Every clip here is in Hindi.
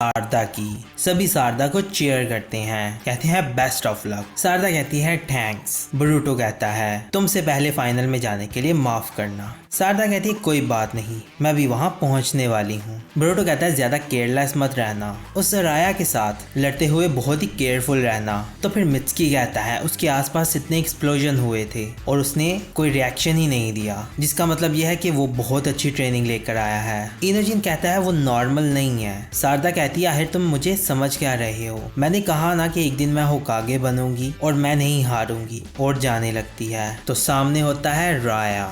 शारदा की। सभी शारदा को चीयर करते हैं, कहते हैं बेस्ट ऑफ लक। शारदा कहती है थैंक्स। ब्रूटो कहता है तुमसे पहले फाइनल में जाने के लिए माफ करना। शारदा कहती है कोई बात नहीं, मैं भी वहां पहुंचने वाली हूँ। ब्रूटो कहता है ज्यादा केयरलेस मत रहना, उस राया के साथ लड़ते हुए बहुत ही केयरफुल रहना। तो फिर मित्सुकी कहता है उसके आसपास इतने एक्सप्लोजन हुए थे और उसने कोई रिएक्शन ही नहीं दिया, जिसका मतलब यह है कि वो बहुत अच्छी ट्रेनिंग लेकर आया है। इनोजिन कहता है वो नॉर्मल नहीं है। शारदा कहती है आखिर तुम मुझे समझ क्या रहे हो, मैंने कहा ना कि एक दिन मैं होकागे बनूंगी और मैं नहीं हारूंगी। और जाने लगती है तो सामने होता है राया।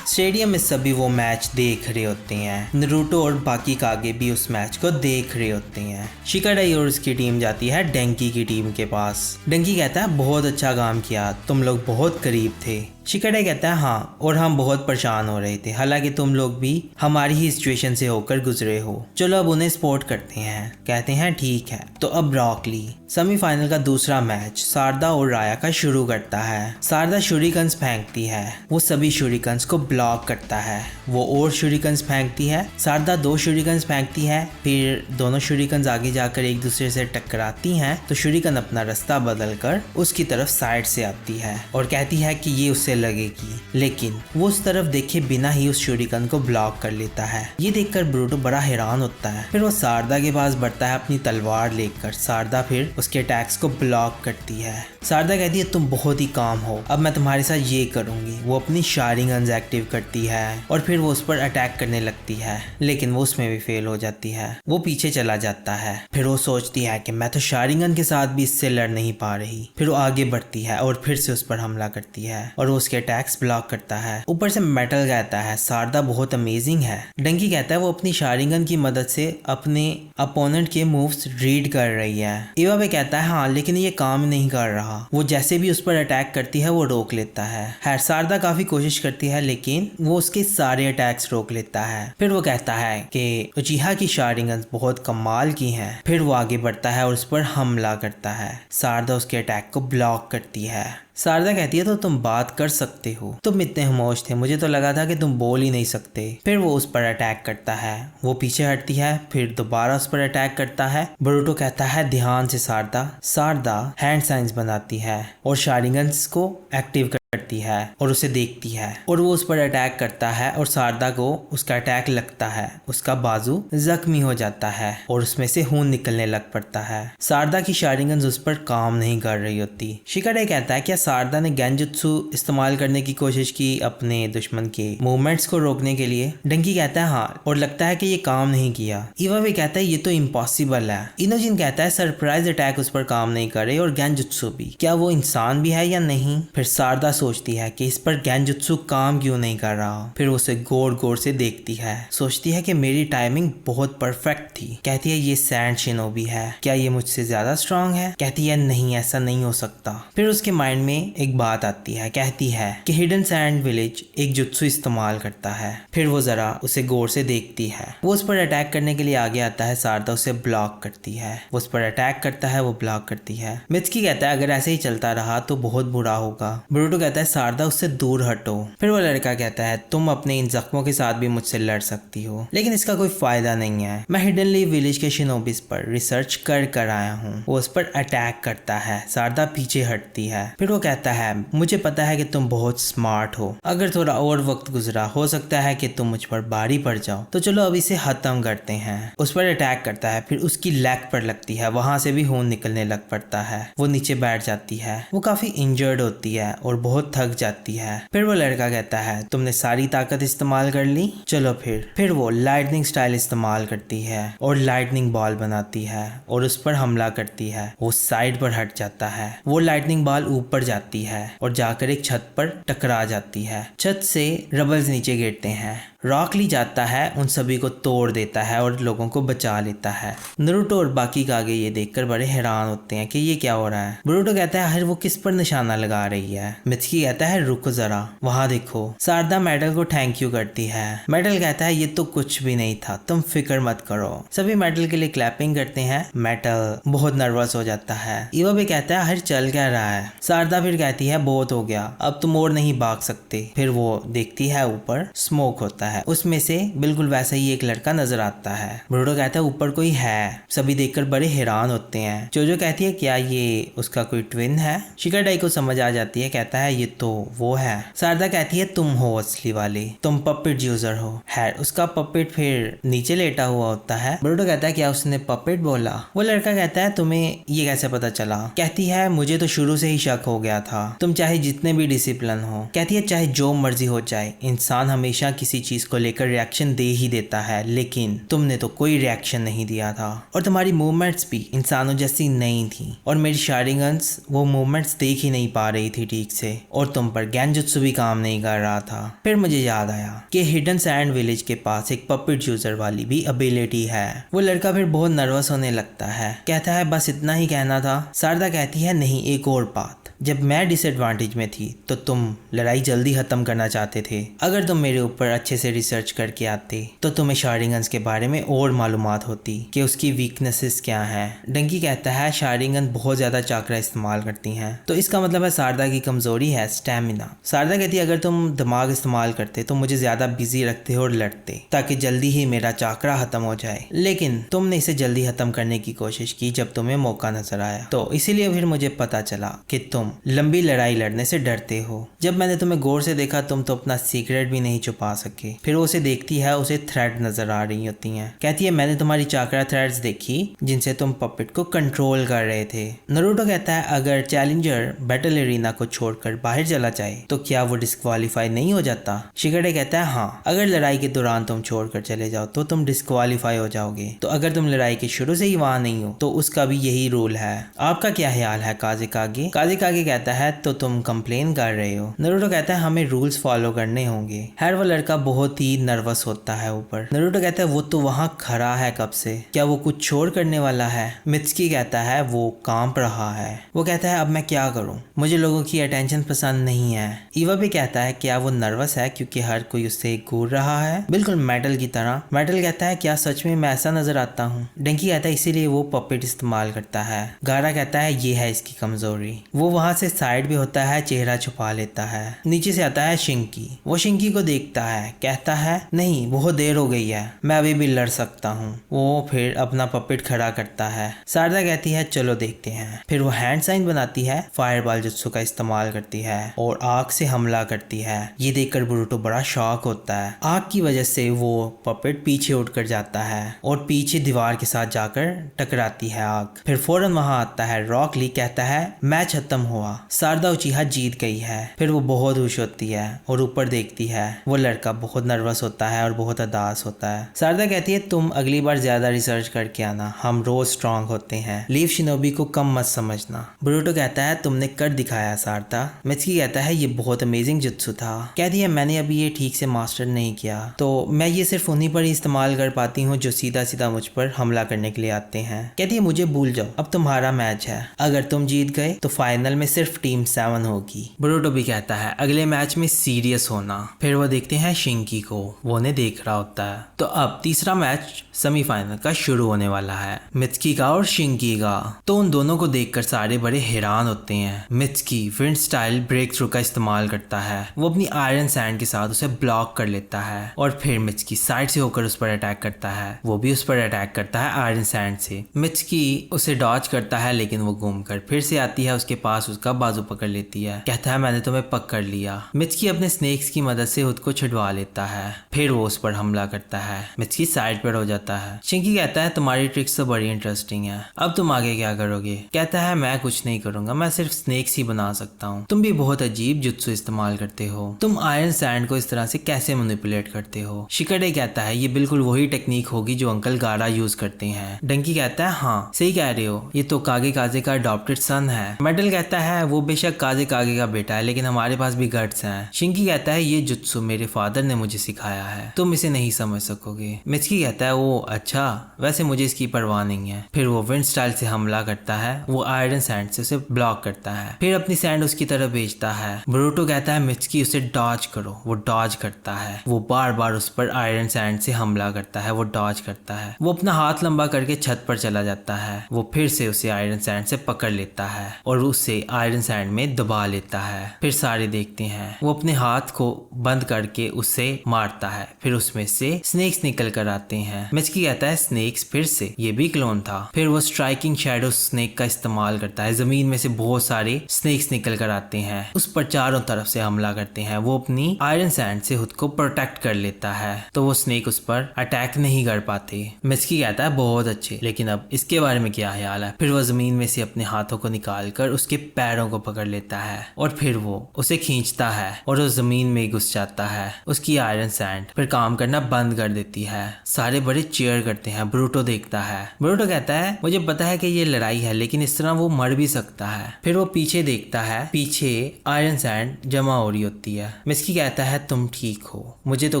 स्टेडियम में सभी वो मैच देख रहे होते हैं। नारुतो और बाकी कागे भी उस मैच को देख रहे होते हैं। शिकाडाई और उसकी टीम जाती है डंकी की टीम के पास। डंकी कहता है बहुत अच्छा काम किया, तुम लोग बहुत करीब थे। शिकाडाई कहता है हाँ, और हम बहुत परेशान हो रहे थे, हालांकि तुम लोग भी हमारी ही सिचुएशन से होकर गुजरे हो। चलो अब उन्हें सपोर्ट करते हैं। कहते हैं ठीक है। तो अब रॉक ली सेमीफाइनल का दूसरा मैच शारदा और राया का शुरू करता है। शारदा शूरिकन्स फेंकती है, वो सभी शूरिकन्स को ब्लॉक करता है। वो और शूरिकन्स फेंकती है। शारदा 2 शूरिकन्स फेंकती है, फिर दोनों शूरिकन्स आगे जाकर एक दूसरे से टकराती हैं। तो शूरिकन अपना रास्ता बदलकर उसकी तरफ साइड से आती है और कहती है कि ये उससे लगेगी, लेकिन वो उस तरफ देखे बिना ही उस शूरिकन को ब्लॉक कर लेता है। ये देखकर ब्रूटो बड़ा हैरान होता है। फिर वो शारदा के पास बढ़ता है अपनी तलवार लेकर। शारदा फिर उसके अटैक्स को ब्लॉक करती है। शारदा कहती है तुम बहुत ही काम हो, अब मैं तुम्हारे साथ ये करूंगी। वो अपनी शारिंगन्स एक्टिव करती है और फिर वो उस पर अटैक करने लगती है, लेकिन वो उसमें भी फेल हो जाती है। वो पीछे चला जाता है। फिर वो सोचती है कि मैं तो शारिंगन के साथ भी इससे लड़ नहीं पा रही। फिर वो आगे बढ़ती है और फिर से उस पर हमला करती है और वो उसके अटैक्स ब्लॉक करता है। ऊपर से मेटल कहता है शारदा बहुत अमेजिंग है। डंकी कहता है वो अपनी शारिंगन की मदद से अपने अपोनेंट के मूव्स रीड कर रही है। इवाबे कहता है हाँ, लेकिन ये काम नहीं कर रहा। वो जैसे भी उस पर अटैक करती है वो रोक लेता है। शारदा काफी कोशिश करती है, लेकिन वो उसके सारे अटैक्स रोक लेता है। फिर वो कहता है कि उचिहा की शारिंगन्स बहुत कमाल की हैं। फिर वो आगे बढ़ता है और उस पर हमला करता है। शारदा उसके अटैक को ब्लॉक करती है। शारदा कहती है तो तुम बात कर सकते हो, तुम इतने खामोश थे, मुझे तो लगा था कि तुम बोल ही नहीं सकते। फिर वो उस पर अटैक करता है। वो पीछे हटती है, फिर दोबारा उस पर अटैक करता है। ब्रूटो कहता है ध्यान से शारदा। शारदा हैंड साइंस बनाती है और शारिंगन्स को एक्टिव करती है और उसे देखती है और वो उस पर अटैक करता है और शारदा को उसका अटैक लगता है। उसका बाजू जख्मी हो जाता है और उसमें से खून निकलने लग पड़ता है। शारदा की शारिंगन्स उस पर काम नहीं कर रही होती। शिकाडाई कहता है क्या शारदा ने गेंजुत्सु इस्तेमाल करने की कोशिश की अपने दुश्मन के मूवमेंट्स को रोकने के लिए? डंकी कहता है हाँ, और लगता है कि ये काम नहीं किया। इवाबे कहता है ये तो इम्पॉसिबल है। इनोजिन कहता है सरप्राइज अटैक उस पर काम नहीं करे और गेंजुत्सु भी, क्या वो इंसान भी है या नहीं? फिर शारदा सोचती है कि इस पर गेंजुत्सु काम क्यों नहीं कर रहा। फिर उसे गौर गौर से देखती है, सोचती है कि मेरी टाइमिंग बहुत परफेक्ट थी। कहती है ये सैंड शिनोबी है, क्या ये मुझसे ज्यादा स्ट्रांग है? कहती है नहीं, ऐसा नहीं हो सकता। फिर उसके माइंड में एक बात आती है, कहती है कि हिडन सैंड विलेज एक जुत्सु इस्तेमाल करता है। फिर वो जरा उसे गौर से देखती है। वो उस पर अटैक करने के लिए आगे आता है। शारदा उसे ब्लॉक करती है। वो उस पर अटैक करता है, वो ब्लॉक करती है। मित्सुकी कहता है अगर ऐसे ही चलता रहा तो बहुत बुरा होगा। ब्रूटो कहता है शारदा उससे दूर हटो। फिर वो लड़का कहता है तुम अपने इन जख्मों के साथ भी मुझसे लड़ सकती हो, लेकिन इसका कोई फायदा नहीं है। मैं हिडन लीफ विलेज के शिनोबिस पर रिसर्च कर आया हूँ। वो उस पर अटैक करता है। शारदा पीछे हटती है। फिर वो कहता है मुझे पता है कि तुम बहुत स्मार्ट हो, अगर थोड़ा और वक्त गुजरा हो सकता है कि तुम मुझ पर भारी पड़ जाओ, तो चलो अब इसे खत्म करते हैं। उस पर अटैक करता है, फिर उसकी लेग पर लगती है, वहां से भी खून निकलने लग पड़ता है। वो नीचे बैठ जाती है। वो काफी इंजर्ड होती है और बहुत थक जाती है। फिर वो लड़का कहता है तुमने सारी ताकत इस्तेमाल कर ली, चलो फिर वो लाइटनिंग स्टाइल इस्तेमाल करती है और लाइटनिंग बॉल बनाती है और उस पर हमला करती है। वो साइड पर हट जाता है। वो लाइटनिंग बॉल ऊपर जाती है और जाकर एक छत पर टकरा जाती है। छत से रबल्स नीचे गिरते हैं रॉक ली जाता है, उन सभी को तोड़ देता है और लोगों को बचा लेता है। नारुतो और बाकी कागे ये देखकर बड़े हैरान होते हैं कि ये क्या हो रहा है। बोरुतो कहता है हर वो किस पर निशाना लगा रही है। मित्सुकी कहता है रुको जरा, वहां देखो। सारदा मेटल को थैंक यू करती है। मेटल कहता है ये तो कुछ भी नहीं था, तुम फिक्र मत करो। सभी मेटल के लिए क्लैपिंग करते हैं। मेटल बहुत नर्वस हो जाता है। इवा भी कहता है हर चल क्या रहा है। सारदा फिर कहती है बहुत हो गया, अब तुम और नहीं भाग सकते। फिर वो देखती है ऊपर स्मोक होता है, उसमें से बिल्कुल वैसा ही एक लड़का नजर आता है। बोरुतो कहता है ऊपर कोई है। सभी देखकर बड़े हैरान होते हैं। जोजो कहती है क्या ये उसका कोई ट्विन है। शिकाडाई को समझ आ जाती है, कहता है ये तो वो है। सारदा कहती है तुम हो असली वाली, तुम पपेट यूजर हो। है उसका पपेट फिर नीचे लेटा हुआ होता है। बोरुतो कहता है क्या उसने पपेट बोला। वो लड़का कहता है तुम्हें ये कैसे पता चला। कहती है मुझे तो शुरू से ही शक हो गया था, तुम चाहे जितने भी डिसिप्लिन हो। कहती है चाहे जो मर्जी हो जाए, इंसान हमेशा किसी चीज को लेकर रिएक्शन दे ही देता है, लेकिन तुमने तो कोई रिएक्शन नहीं दिया था और तुम्हारी मूवमेंट्स भी इंसानों जैसी नहीं थी और मेरी शारिंगन्स वो मूवमेंट्स देख ही नहीं पा रही थी ठीक से और तुम पर गेंजुत्सु भी काम नहीं कर रहा था। फिर मुझे याद आया कि हिडन सैंड विलेज के पास एक पपेट यूजर वाली भी एबिलिटी है। वो लड़का फिर बहुत नर्वस होने लगता है, कहता है बस इतना ही कहना था। सारदा कहती है नहीं एक और बात, जब मैं डिसएडवांटेज में थी तो तुम लड़ाई जल्दी खत्म करना चाहते थे। अगर तुम मेरे ऊपर अच्छे से रिसर्च करके आते तो तुम्हें शारिंगन्स के बारे में और मालूमात होती कि उसकी वीकनेसेस क्या हैं। डंकी कहता है शारिंगन बहुत ज्यादा चाकरा इस्तेमाल करती हैं, तो इसका मतलब है सारदा की कमजोरी है स्टैमिना। सारदा कहती है अगर तुम दिमाग इस्तेमाल करते तो मुझे ज्यादा बिजी रखते और लड़ते ताकि जल्दी ही मेरा चाकरा खत्म हो जाए, लेकिन तुमने इसे जल्दी खत्म करने की कोशिश की जब तुम्हें मौका नजर आया, तो इसीलिए फिर मुझे पता चला कि तुम लंबी लड़ाई लड़ने से डरते हो। जब मैंने तुम्हें गौर से देखा तुम तो अपना सीक्रेट भी नहीं छुपा सके। फिर वो उसे देखती है, उसे थ्रेड नजर आ रही होती हैं। कहती है मैंने तुम्हारी चाकरा थ्रेड्स देखी जिनसे तुम पपेट को कंट्रोल कर रहे थे। नारुतो कहता है अगर चैलेंजर बैटल एरिना को छोड़कर बाहर चला जाए तो क्या वो डिस्क्वालीफाई नहीं हो जाता। शिकाडे कहता है हाँ, अगर लड़ाई के दौरान तुम छोड़कर चले जाओ तो तुम डिस्क्वालीफाई हो जाओगे, तो अगर तुम लड़ाई के शुरू से ही वहां नहीं हो तो उसका भी यही रूल है। आपका क्या ख्याल है काजे कागे कहता है तो तुम कंप्लेन कर रहे हो। नारुतो कहता है हमें रूल्स फॉलो करने होंगे। हर वो लड़का बहुत ही नर्वस होता है ऊपर। नारुतो कहता है वो तो वहां खड़ा है कब से, क्या वो कुछ छोड़ करने वाला है। मित्सुकी कहता है वो कांप रहा है। वो कहता है अब मैं क्या करूं, मुझे लोगों की अटेंशन पसंद नहीं है। ईवा भी कहता है क्या वो नर्वस है क्योंकि हर कोई उससे घूर रहा है, बिल्कुल मेटल की तरह। मेटल कहता है क्या सच में मैं ऐसा नजर आता हूँ। डंकी कहता है इसीलिए वो पपेट इस्तेमाल करता है। गारा कहता है ये है इसकी कमजोरी। वो वहां से साइड भी होता है, चेहरा छुपा लेता है। नीचे से आता है शिंकी। वो शिंकी को देखता है, कहता है नहीं बहुत देर हो गई है, मैं अभी भी लड़ सकता हूँ। वो फिर अपना पपेट खड़ा करता है। सारदा कहती है चलो देखते हैं। फिर वो हैंड साइन बनाती है, फायरबॉल जुत्सु का इस्तेमाल करती है और आग से हमला करती है। ये देखकर बोरुतो बड़ा शॉक होता है। आग की वजह से वो पपेट पीछे उठकर जाता है और पीछे दीवार के साथ जाकर टकराती है आग। फिर फौरन वहां आता है रॉक ली, कहता है मैच खत्म हुआ, सारदा उचिहा जीत गई है। फिर वो बहुत खुश होती है और ऊपर देखती है। वो लड़का बहुत नर्वस होता है और बहुत उदास होता है। सारदा कहती है तुम अगली बार ज्यादा रिसर्च करके आना, हम रोज स्ट्रांग होते हैं। लीव शिनोबी को कम मत समझना। बोरुतो कहता है तुमने कर दिखाया सारदा। मित्सुकी कहता है ये बहुत अमेजिंग जुत्सु था। कहती है मैंने अभी ये ठीक से मास्टर नहीं किया, तो मैं ये सिर्फ उन्हीं पर ही इस्तेमाल कर पाती हूँ जो सीधा सीधा मुझ पर हमला करने के लिए आते हैं। कहती है मुझे भूल जाओ, अब तुम्हारा मैच है, अगर तुम जीत गए तो फाइनल में सिर्फ टीम 7 होगी। बोरुतो भी कहता है अगले मैच में सीरियस होना। फिर वो देखते हैं शिंकी को, वो उन्हें देख रहा होता है। तो अब तीसरा मैच सेमीफाइनल का शुरू होने वाला है, मित्सुकी का और शिंकी का। तो उन दोनों को देखकर सारे बड़े हैरान होते हैं। मित्सुकी विंड स्टाइल ब्रेक थ्रू का इस्तेमाल करता है। वो अपनी आयरन सैंड के साथ उसे ब्लॉक कर लेता है और फिर मित्सुकी साइड से होकर उस पर अटैक करता है। वो भी उस पर अटैक करता है आयरन सैंड से। मित्सुकी उसे डॉज करता है लेकिन वो घूमकर फिर से आती है उसके पास, उसका बाजू पकड़ लेती है। कहता है मैंने तुम्हें पकड़ लिया। मित्सुकी अपने स्नेक्स की मदद से खुद को छुड़वा लेता है। फिर वो उस पर हमला करता है। मित्सुकी साइड पर हो जाता है। शिंकी कहता है तुम्हारी ट्रिक्स तो बड़ी इंटरेस्टिंग है, अब तुम आगे क्या करोगे। कहता है मैं कुछ नहीं करूंगा, मैं सिर्फ स्नेक्स ही बना सकता हूँ। तुम भी बहुत अजीब जुत्सु इस्तेमाल करते हो, तुम आयरन सैंड को इस तरह से कैसे मैनिपुलेट करते हो। शिकाडे कहता है ये बिल्कुल वही टेक्निक होगी जो अंकल गारा यूज करते हैं। डंकी कहता है हाँ सही कह रहे हो, ये तो कागे काजे का अडॉप्टेड सन है। मेटल कहता है वो बेशक काजे कागे का बेटा है लेकिन हमारे पास भी गट्स हैं। शिंकी कहता है ये जुत्सु मेरे फादर ने मुझे मुझे सिखाया है, तुम इसे नहीं समझ सकोगे। मिचकी कहता है वो अच्छा, वैसे मुझे इसकी परवाह नहीं है। फिर वो विंड स्टाइल से हमला करता है, वो आयरन सैंड से उसे ब्लॉक करता है, फिर अपनी सैंड उसकी तरफ भेजता है। बोरुटो कहता है मिचकी उसे डॉज करो, वो डॉज करता है। वो बार बार उस पर आयरन सैंड से हमला करता है, वो डॉज करता है। वो अपना हाथ लंबा करके छत पर चला जाता है। वो फिर से उसे आयरन सैंड से पकड़ लेता है और उसे आयरन सैंड में दबा लेता है। फिर सारे देखते हैं, वो अपने हाथ को बंद करके उसे मारता है, फिर उसमें से स्नेक्स निकल कर आते हैं। मिचकी कहता है स्नेक्स फिर से, ये भी क्लोन था। फिर वो स्ट्राइकिंग शैडो स्नेक का इस्तेमाल करता है, जमीन में से बहुत सारे स्नेक्स निकल कर आते हैं, उस पर चारों तरफ से हमला करते हैं। वो अपनी आयरन सैंड से खुद को प्रोटेक्ट कर लेता है, तो वो स्नेक उस पर अटैक नहीं कर पाते। मिचकी कहता है बहुत अच्छे, लेकिन अब इसके बारे में क्या ख्याल है। फिर वो जमीन में से अपने हाथों को निकालकर उसके पैरों को पकड़ लेता है और फिर वो उसे खींचता है और वो जमीन में घुस जाता है। उसकी आयरन सैंड फिर काम करना बंद कर देती है। सारे बड़े चीयर करते हैं। बोरुटो देखता है। बोरुटो कहता है मुझे पता है कि ये लड़ाई है, लेकिन इस तरह वो मर भी सकता है। फिर वो पीछे देखता है, पीछे आयरन सैंड जमा हो रही होती है। मिचकी कहता है तुम ठीक हो, मुझे तो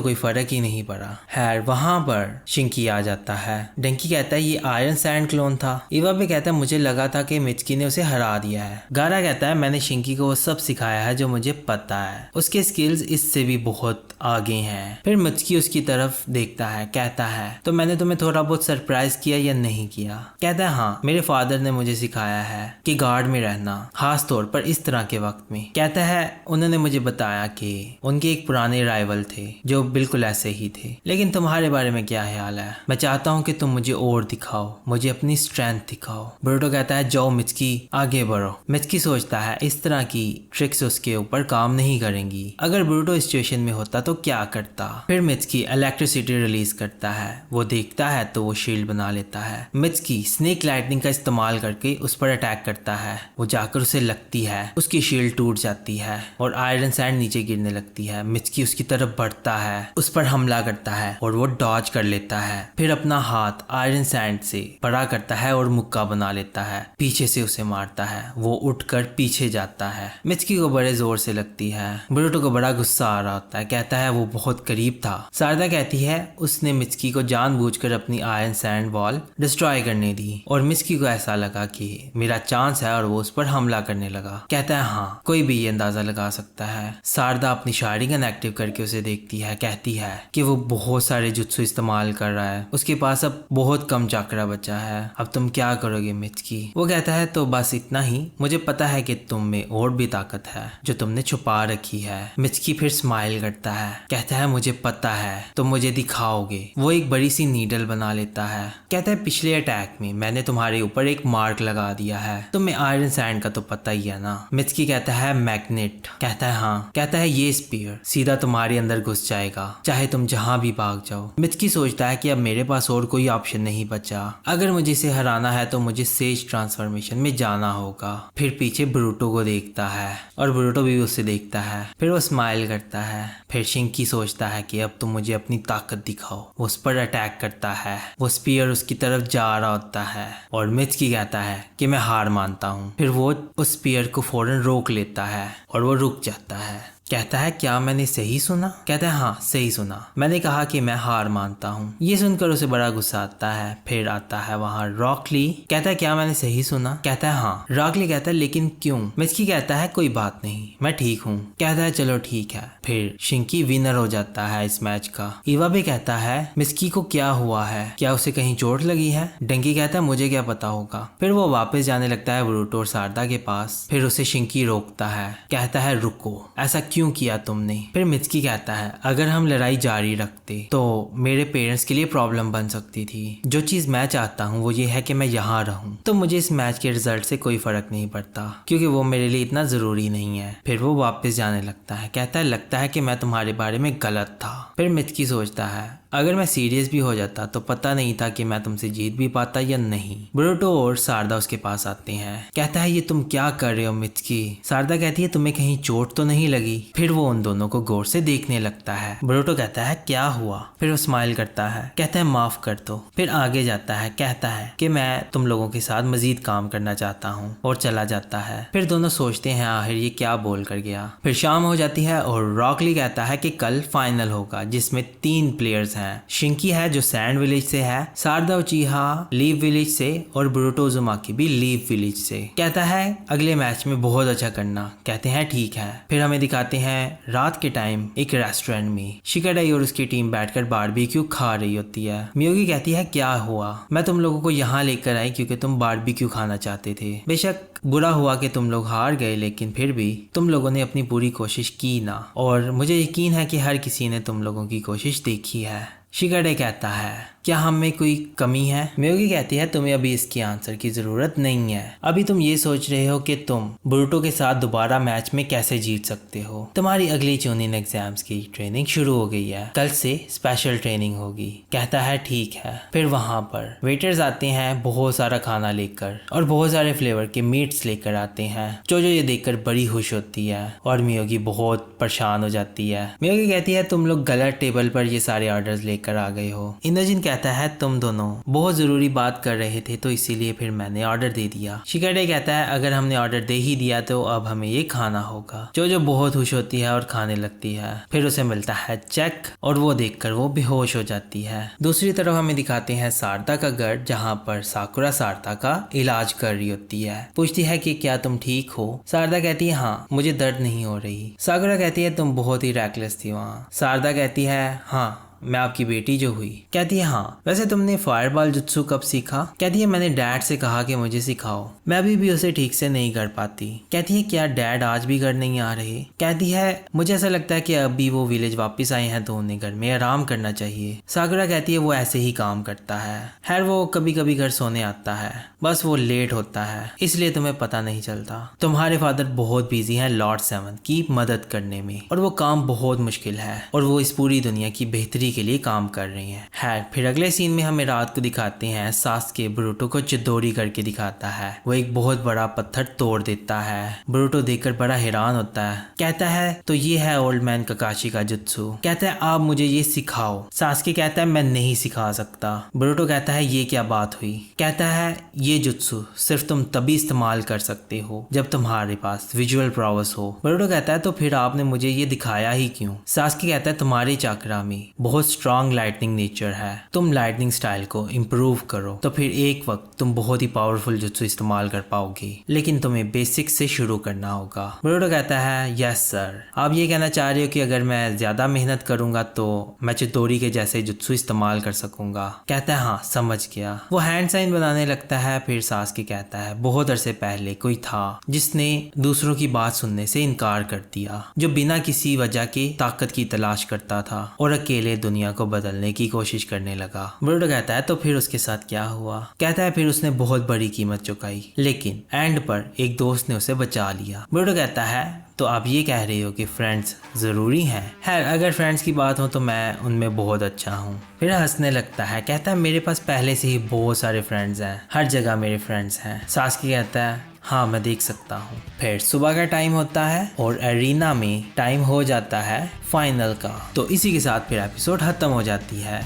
कोई फर्क ही नहीं पड़ा। खैर वहां पर शिंकी आ जाता है। डंकी कहता है ये आयरन सैंड क्लोन था। इवा भी कहता है मुझे लगा था कि मिचकी ने उसे हरा दिया है। गारा कहता है मैंने शिंकी को वो सब सिखाया है जो मुझे पता है, उसके स्किल्स इससे भी बहुत आगे हैं। फिर मिचकी उसकी तरफ देखता है, कहता है तो मैंने तुम्हें थोड़ा बहुत सरप्राइज किया या नहीं किया। कहता है हाँ, मेरे फादर ने मुझे सिखाया है कि गार्ड में रहना, खास तौर पर इस तरह के वक्त में। कहता है उन्होंने मुझे बताया कि उनके एक पुराने राइवल थे जो बिल्कुल ऐसे ही थे। लेकिन तुम्हारे बारे में क्या ख्याल है? मैं चाहता हूँ कि तुम मुझे और दिखाओ, मुझे अपनी स्ट्रेंथ दिखाओ। बोरुटो कहता है जाओ मिचकी, आगे बढ़ो। मिचकी सोचता है इस तरह की ट्रिक्स उसके ऊपर काम नहीं करेंगी। अगर बोरुटो इस सिचुएशन में होता तो क्या करता? फिर मिचकी इलेक्ट्रिसिटी रिलीज करता है। वो देखता है तो वो शील्ड बना लेता है। मिचकी स्नेक लाइटनिंग का इस्तेमाल करके उस पर अटैक करता है। वो जाकर उसे लगती है, उसकी शील्ड टूट जाती है और आयरन सैंड नीचे गिरने लगती है। मिचकी उसकी तरफ बढ़ता है, उस पर हमला करता है और वो डॉज कर लेता है। फिर अपना हाथ आयरन सैंड से बड़ा करता है और मुक्का बना लेता है, पीछे से उसे मारता है। वो उठकर पीछे जाता है। मिचकी को बड़े जोर से लगती है। बोरुटो को बड़ा गुस्सा आ रहा होता है, कहता है वो बहुत करीब था। सारदा कहती है उसने मिचकी को जानबूझकर अपनी आयरन सैंड वॉल डिस्ट्रॉय करने दी और मिचकी को ऐसा लगा कि मेरा चांस है और वो उस पर हमला करने लगा। कहता है हाँ, कोई भी ये अंदाजा लगा सकता है। सारदा अपनी शारी गन एक्टिव करके उसे देखती है, कहती है कि वो बहुत सारे जुत्सु इस्तेमाल कर रहा है, उसके पास अब बहुत कम चाकरा बचा है। अब तुम क्या करोगे मिचकी? वो कहता है तो बस इतना ही, मुझे पता है कि तुम में और भी ताकत है जो तुमने छुपा रखी है। मिचकी फिर स्माइल करता है, कहता है मुझे पता है, तुम मुझे दिखाओगे। वो एक बड़ी सी नीडल बना लेता है। कहता है पिछले अटैक में मैंने तुम्हारे ऊपर एक मार्क लगा दिया है, तुम्हें आयरन सैंड का तो पता ही है ना। मिचकी कहता है मैग्नेट। कहता है हाँ। कहता है ये स्पीयर सीधा तुम्हारे अंदर घुस जाएगा, चाहे तुम जहां भी भाग जाओ। मिचकी सोचता है कि अब मेरे पास और कोई ऑप्शन नहीं बचा, अगर मुझे इसे हराना है तो मुझे सेज ट्रांसफॉर्मेशन में जाना होगा। फिर पीछे बोरुटो को देखता है और बोरुटो भी उसे देखता है। फिर वो स्माइल करता है। फिर शिंकी सोचता है कि अब तुम मुझे अपनी ताकत दिखाओ। वो उस पर अटैक करता है। वो स्पीयर उसकी तरफ जा रहा होता है और मिचकी कहता है कि मैं हार मानता हूँ। फिर वो उस स्पीयर को फौरन रोक लेता है और वो रुक जाता है। कहता है क्या मैंने सही सुना? कहता है हाँ सही सुना, मैंने कहा कि मैं हार मानता हूँ। ये सुनकर उसे बड़ा गुस्सा आता है। फिर आता है वहाँ रॉकली। कहता है क्या मैंने सही सुना? कहता है हाँ। रॉकली कहता है लेकिन क्यों? मिचकी कहता है कोई बात नहीं, मैं ठीक हूँ। कहता है चलो ठीक है। फिर शिंकी विनर हो जाता है इस मैच का। इवा भी कहता है मिचकी को क्या हुआ है, क्या उसे कहीं चोट लगी है? डंकी कहता है मुझे क्या पता होगा। फिर वो वापस जाने लगता है बोरुटो और सारदा के पास। फिर उसे शिंकी रोकता है, कहता है रुको, ऐसा क्यों किया तुमने? फिर मिचकी कहता है अगर हम लड़ाई जारी रखते तो मेरे पेरेंट्स के लिए प्रॉब्लम बन सकती थी। जो चीज मैं चाहता हूँ वो ये है कि मैं यहाँ रहूँ, तो मुझे इस मैच के रिजल्ट से कोई फर्क नहीं पड़ता क्योंकि वो मेरे लिए इतना जरूरी नहीं है। फिर वो वापस जाने लगता है, कहता है लगता है कि मैं तुम्हारे बारे में गलत था। फिर मिचकी सोचता है अगर मैं सीरियस भी हो जाता तो पता नहीं था कि मैं तुमसे जीत भी पाता या नहीं। बोरुटो और सारदा उसके पास आते हैं। कहता है ये तुम क्या कर रहे हो मिचकी? सारदा कहती है तुम्हें कहीं चोट तो नहीं लगी? फिर वो उन दोनों को गौर से देखने लगता है। बोरुतो कहता है क्या हुआ? फिर वो स्माइल करता है, कहता है माफ कर दो। फिर आगे जाता है, कहता है कि मैं तुम लोगों के साथ मजीद काम करना चाहता हूँ, और चला जाता है। फिर दोनों सोचते हैं आखिर ये क्या बोल कर गया। फिर शाम हो जाती है और रॉक ली कहता है कि कल फाइनल होगा जिसमें 3 प्लेयर्स हैं। शिंकी है जो सैंड विलेज से है, सारदा उचिहा लीव विलेज से, और बोरुतो उजुमाकी भी लीव विलेज से। कहता है अगले मैच में बहुत अच्छा करना। कहते हैं ठीक है। फिर हमें दिखाते हैं रात के टाइम एक रेस्टोरेंट में शिकाडाई और उसकी टीम बैठकर बारबेक्यू खा रही होती है। मियोगी कहती है क्या हुआ? मैं तुम लोगों को यहाँ लेकर आई क्योंकि तुम बारबेक्यू खाना चाहते थे। बेशक बुरा हुआ कि तुम लोग हार गए, लेकिन फिर भी तुम लोगों ने अपनी पूरी कोशिश की ना, और मुझे यकीन है कि हर किसी ने तुम लोगों की कोशिश देखी है। शिकाडे कहता है क्या हम में कोई कमी है? मियोगी कहती है तुम्हें अभी इसकी आंसर की जरूरत नहीं है। अभी तुम ये सोच रहे हो कि तुम बोरुतो के साथ दोबारा मैच में कैसे जीत सकते हो। तुम्हारी अगली चूनिन एग्जाम्स की ट्रेनिंग शुरू हो गई है, कल से स्पेशल ट्रेनिंग होगी। कहता है ठीक है। फिर वहाँ पर वेटर्स आते हैं बहुत सारा खाना लेकर, और बहुत सारे फ्लेवर के मीट्स लेकर आते हैं। जोजो ये देखकर बड़ी खुश होती है और मियोगी बहुत परेशान हो जाती है। मियोगी कहती है तुम लोग गलत टेबल पर ये सारे ऑर्डर्स लेकर आ गए हो। इनोजिन कहता है तुम दोनों बहुत जरूरी बात कर रहे थे तो इसीलिए फिर मैंने ऑर्डर दे दिया। शिकाडे कहता है अगर हमने ऑर्डर दे ही दिया तो अब हमें ये खाना होगा। जो बहुत खुश होती है और खाने लगती है। फिर उसे मिलता है चेक, और वो देखकर वो बेहोश हो जाती है। दूसरी तरफ हमें दिखाते हैं सारदा का घर, जहाँ पर साकुरा सारदा का इलाज कर रही होती है। पूछती है कि क्या तुम ठीक हो? सारदा कहती है हाँ मुझे दर्द नहीं हो रही। साकुरा कहती है तुम बहुत ही रैकलेस थी वहाँ। सारदा कहती है हाँ मैं आपकी बेटी जो हुई। कहती है हाँ वैसे तुमने फायरबॉल जुत्सु कब सीखा? कहती है मैंने डैड से कहा कि मुझे सिखाओ, मैं अभी भी उसे ठीक से नहीं कर पाती। कहती है क्या डैड आज भी घर नहीं आ रहे? कहती है मुझे ऐसा लगता है कि अभी वो विलेज वापस आए हैं तो उन्हें घर में आराम करना चाहिए। साकुरा कहती है वो ऐसे ही काम करता है, खैर वो कभी कभी घर सोने आता है, बस वो लेट होता है इसलिए तुम्हें पता नहीं चलता। तुम्हारे फादर बहुत बिजी हैं लॉर्ड 7 की मदद करने में, और वो काम बहुत मुश्किल है, और वो इस पूरी दुनिया की बेहतरी के लिए काम कर रही हैं। है फिर अगले सीन में हमें रात को दिखाते हैं सास्के बोरुतो को चिदोरी करके दिखाता है। वो एक बहुत बड़ा पत्थर तोड़ देता है। बोरुतो देखकर बड़ा हैरान होता है। कहता है तो ये है ओल्ड मैन ककाशी का जुत्सु। कहता है आप मुझे ये सिखाओ। सास्के कहता है मैं नहीं सिखा सकता। बोरुतो कहता है ये क्या बात हुई? कहता है ये जुत्सु सिर्फ तुम तभी इस्तेमाल कर सकते हो जब तुम्हारे पास विजुअल प्रॉवस हो। बोरुतो कहता है तो फिर आपने मुझे ये दिखाया ही क्यों? सास्के कहता है तुम्हारे चक्रा में बहुत स्ट्रॉन्ग लाइटनिंग नेचर है, तुम लाइटनिंग स्टाइल को इम्प्रूव करो तो फिर एक वक्त तुम बहुत ही पावरफुल जुत्सु इस्तेमाल कर पाओगे, लेकिन तुम्हें बेसिक से शुरू करना होगा। बोरुतो कहता है यस सर, आप ये कहना चाह रहे हो कि अगर मैं ज्यादा मेहनत करूंगा तो मैं चिदोरी के जैसे जुत्सु इस्तेमाल कर सकूंगा? कहता है हाँ समझ गया। वो हैंड साइन बनाने लगता है। फिर सास्के कहता है बहुत अरसे पहले कोई था जिसने दूसरों की बात सुनने से इनकार कर दिया, जो बिना किसी वजह के ताकत की तलाश करता था और अकेले दुनिया को बदलने की कोशिश करने लगा। बोरुतो कहता है तो फिर उसके साथ क्या हुआ? कहता है फिर उसने बहुत बड़ी कीमत चुकाई, लेकिन एंड पर एक दोस्त ने उसे बचा लिया। बोरुतो कहता है तो आप ये कह रहे हो कि फ्रेंड्स जरूरी हैं? खैर अगर फ्रेंड्स की बात हो तो मैं उनमें बहुत अच्छा हूँ। फिर हंसने लगता है। कहता है मेरे पास पहले से ही बहुत सारे फ्रेंड्स हैं, हर जगह मेरे फ्रेंड्स हैं। सास्के कहता है हाँ मैं देख सकता हूँ। फिर सुबह का टाइम होता है और एरिना में टाइम हो जाता है फाइनल का। तो इसी के साथ फिर एपिसोड खत्म हो जाती है।